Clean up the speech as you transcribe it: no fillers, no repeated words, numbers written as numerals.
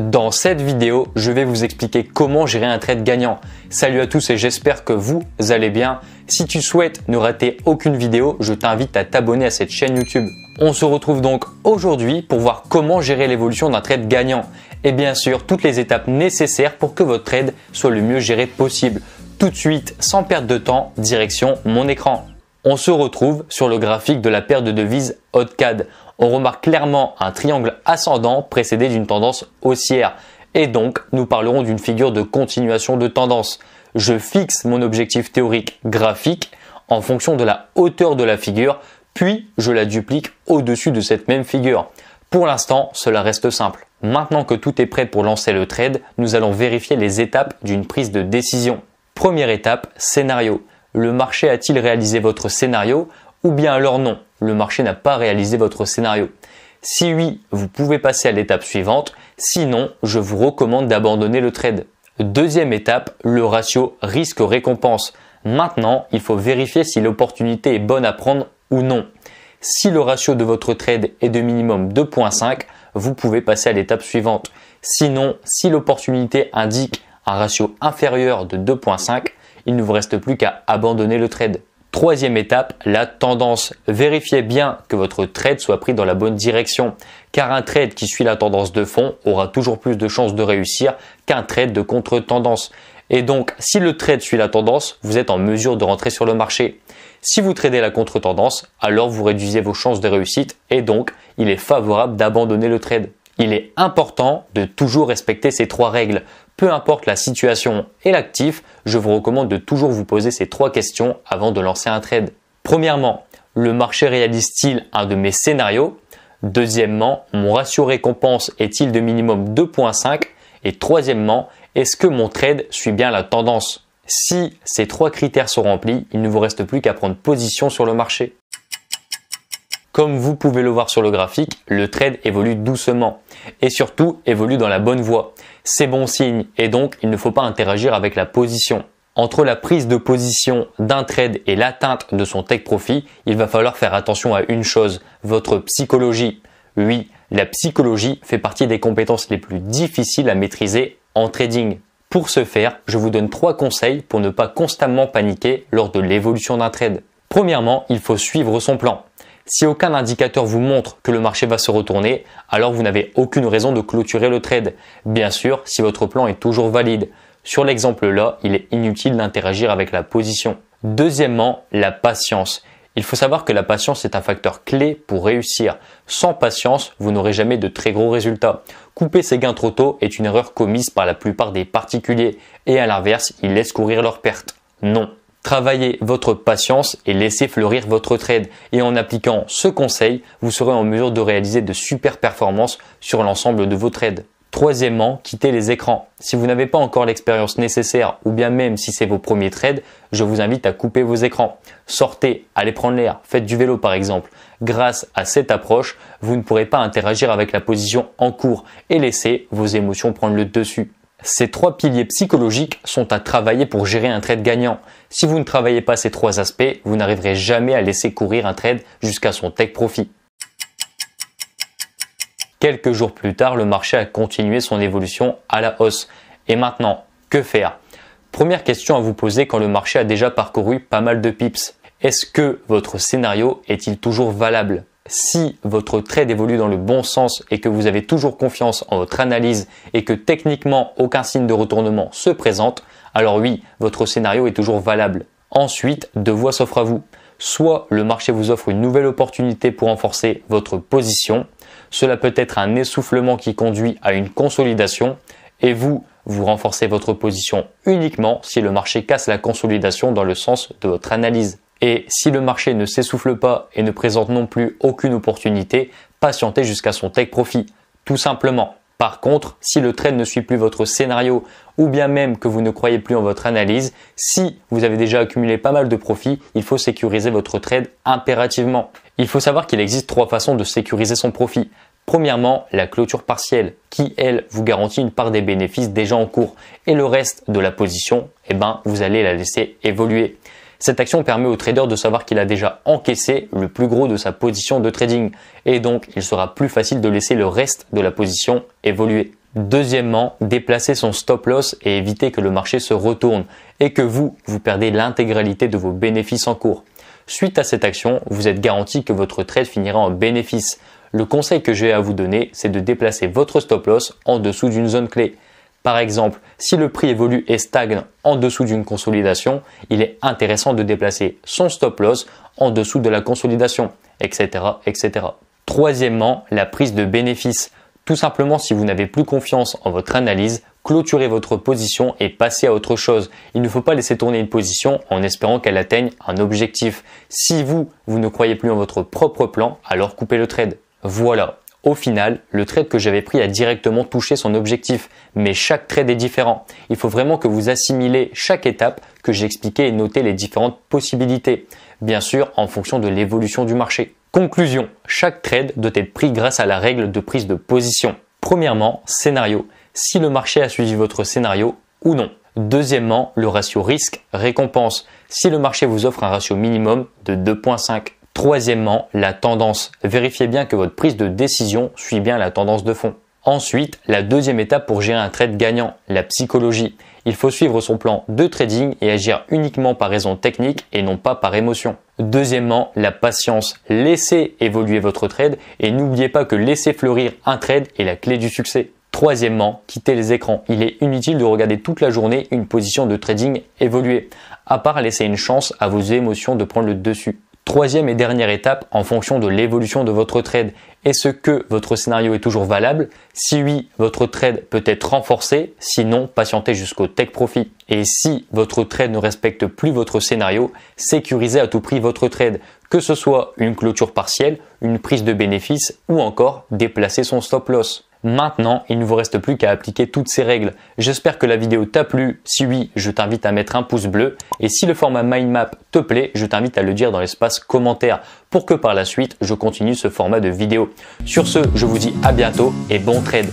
Dans cette vidéo, je vais vous expliquer comment gérer un trade gagnant. Salut à tous et j'espère que vous allez bien. Si tu souhaites ne rater aucune vidéo, je t'invite à t'abonner à cette chaîne YouTube. On se retrouve donc aujourd'hui pour voir comment gérer l'évolution d'un trade gagnant. Et bien sûr, toutes les étapes nécessaires pour que votre trade soit le mieux géré possible. Tout de suite, sans perdre de temps, direction mon écran. On se retrouve sur le graphique de la paire de devises OddCAD. On remarque clairement un triangle ascendant précédé d'une tendance haussière. Et donc, nous parlerons d'une figure de continuation de tendance. Je fixe mon objectif théorique graphique en fonction de la hauteur de la figure, puis je la duplique au-dessus de cette même figure. Pour l'instant, cela reste simple. Maintenant que tout est prêt pour lancer le trade, nous allons vérifier les étapes d'une prise de décision. Première étape, scénario. Le marché a-t-il réalisé votre scénario ou bien alors non, le marché n'a pas réalisé votre scénario? Si oui, vous pouvez passer à l'étape suivante, sinon je vous recommande d'abandonner le trade. Deuxième étape, le ratio risque-récompense. Maintenant, il faut vérifier si l'opportunité est bonne à prendre ou non. Si le ratio de votre trade est de minimum 2.5, vous pouvez passer à l'étape suivante. Sinon, si l'opportunité indique un ratio inférieur de 2.5, il ne vous reste plus qu'à abandonner le trade. Troisième étape, la tendance. Vérifiez bien que votre trade soit pris dans la bonne direction, car un trade qui suit la tendance de fond aura toujours plus de chances de réussir qu'un trade de contre-tendance. Et donc, si le trade suit la tendance, vous êtes en mesure de rentrer sur le marché. Si vous tradez la contre-tendance, alors vous réduisez vos chances de réussite et donc, il est favorable d'abandonner le trade. Il est important de toujours respecter ces trois règles. Peu importe la situation et l'actif, je vous recommande de toujours vous poser ces trois questions avant de lancer un trade. Premièrement, le marché réalise-t-il un de mes scénarios? Deuxièmement, mon ratio récompense est-il de minimum 2.5? Et troisièmement, est-ce que mon trade suit bien la tendance? Si ces trois critères sont remplis, il ne vous reste plus qu'à prendre position sur le marché. Comme vous pouvez le voir sur le graphique, le trade évolue doucement et surtout évolue dans la bonne voie. C'est bon signe et donc il ne faut pas interagir avec la position. Entre la prise de position d'un trade et l'atteinte de son take profit, il va falloir faire attention à une chose, votre psychologie. Oui, la psychologie fait partie des compétences les plus difficiles à maîtriser en trading. Pour ce faire, je vous donne 3 conseils pour ne pas constamment paniquer lors de l'évolution d'un trade. Premièrement, il faut suivre son plan. Si aucun indicateur vous montre que le marché va se retourner, alors vous n'avez aucune raison de clôturer le trade. Bien sûr, si votre plan est toujours valide. Sur l'exemple là, il est inutile d'interagir avec la position. Deuxièmement, la patience. Il faut savoir que la patience est un facteur clé pour réussir. Sans patience, vous n'aurez jamais de très gros résultats. Couper ses gains trop tôt est une erreur commise par la plupart des particuliers et à l'inverse, ils laissent courir leurs pertes. Non. Travaillez votre patience et laissez fleurir votre trade. Et en appliquant ce conseil, vous serez en mesure de réaliser de super performances sur l'ensemble de vos trades. Troisièmement, quittez les écrans. Si vous n'avez pas encore l'expérience nécessaire ou bien même si c'est vos premiers trades, je vous invite à couper vos écrans. Sortez, allez prendre l'air, faites du vélo par exemple. Grâce à cette approche, vous ne pourrez pas interagir avec la position en cours et laisser vos émotions prendre le dessus. Ces 3 piliers psychologiques sont à travailler pour gérer un trade gagnant. Si vous ne travaillez pas ces 3 aspects, vous n'arriverez jamais à laisser courir un trade jusqu'à son take profit. Quelques jours plus tard, le marché a continué son évolution à la hausse. Et maintenant, que faire? Première question à vous poser quand le marché a déjà parcouru pas mal de pips. Est-ce que votre scénario est-il toujours valable? Si votre trade évolue dans le bon sens et que vous avez toujours confiance en votre analyse et que techniquement aucun signe de retournement se présente, alors oui, votre scénario est toujours valable. Ensuite, 2 voies s'offrent à vous. Soit le marché vous offre une nouvelle opportunité pour renforcer votre position, cela peut être un essoufflement qui conduit à une consolidation et vous renforcez votre position uniquement si le marché casse la consolidation dans le sens de votre analyse. Et si le marché ne s'essouffle pas et ne présente non plus aucune opportunité, patientez jusqu'à son take profit, tout simplement. Par contre, si le trade ne suit plus votre scénario ou bien même que vous ne croyez plus en votre analyse, si vous avez déjà accumulé pas mal de profits, il faut sécuriser votre trade impérativement. Il faut savoir qu'il existe 3 façons de sécuriser son profit. Premièrement, la clôture partielle qui, elle, vous garantit une part des bénéfices déjà en cours et le reste de la position, vous allez la laisser évoluer. Cette action permet au trader de savoir qu'il a déjà encaissé le plus gros de sa position de trading et donc il sera plus facile de laisser le reste de la position évoluer. Deuxièmement, déplacer son stop loss et éviter que le marché se retourne et que vous perdez l'intégralité de vos bénéfices en cours. Suite à cette action, vous êtes garanti que votre trade finira en bénéfice. Le conseil que j'ai à vous donner, c'est de déplacer votre stop loss en dessous d'une zone clé. Par exemple, si le prix évolue et stagne en dessous d'une consolidation, il est intéressant de déplacer son stop loss en dessous de la consolidation, etc., etc. Troisièmement, la prise de bénéfice. Tout simplement, si vous n'avez plus confiance en votre analyse, clôturez votre position et passez à autre chose. Il ne faut pas laisser tourner une position en espérant qu'elle atteigne un objectif. Si vous ne croyez plus en votre propre plan, alors coupez le trade. Voilà. Au final, le trade que j'avais pris a directement touché son objectif, mais chaque trade est différent. Il faut vraiment que vous assimilez chaque étape que j'ai expliquée et notez les différentes possibilités. Bien sûr, en fonction de l'évolution du marché. Conclusion, chaque trade doit être pris grâce à la règle de prise de position. Premièrement, scénario. Si le marché a suivi votre scénario ou non. Deuxièmement, le ratio risque-récompense. Si le marché vous offre un ratio minimum de 2,5. Troisièmement, la tendance. Vérifiez bien que votre prise de décision suit bien la tendance de fond. Ensuite, la deuxième étape pour gérer un trade gagnant, la psychologie. Il faut suivre son plan de trading et agir uniquement par raison technique et non pas par émotion. Deuxièmement, la patience. Laissez évoluer votre trade et n'oubliez pas que laisser fleurir un trade est la clé du succès. Troisièmement, quittez les écrans. Il est inutile de regarder toute la journée une position de trading évoluer, à part laisser une chance à vos émotions de prendre le dessus. Troisième et dernière étape, en fonction de l'évolution de votre trade. Est-ce que votre scénario est toujours valable? Si oui, votre trade peut être renforcé. Sinon, patientez jusqu'au take profit. Et si votre trade ne respecte plus votre scénario, sécurisez à tout prix votre trade. Que ce soit une clôture partielle, une prise de bénéfice ou encore déplacer son stop loss. Maintenant, il ne vous reste plus qu'à appliquer toutes ces règles. J'espère que la vidéo t'a plu. Si oui, je t'invite à mettre un pouce bleu. Et si le format mind map te plaît, je t'invite à le dire dans l'espace commentaire pour que par la suite, je continue ce format de vidéo. Sur ce, je vous dis à bientôt et bon trade.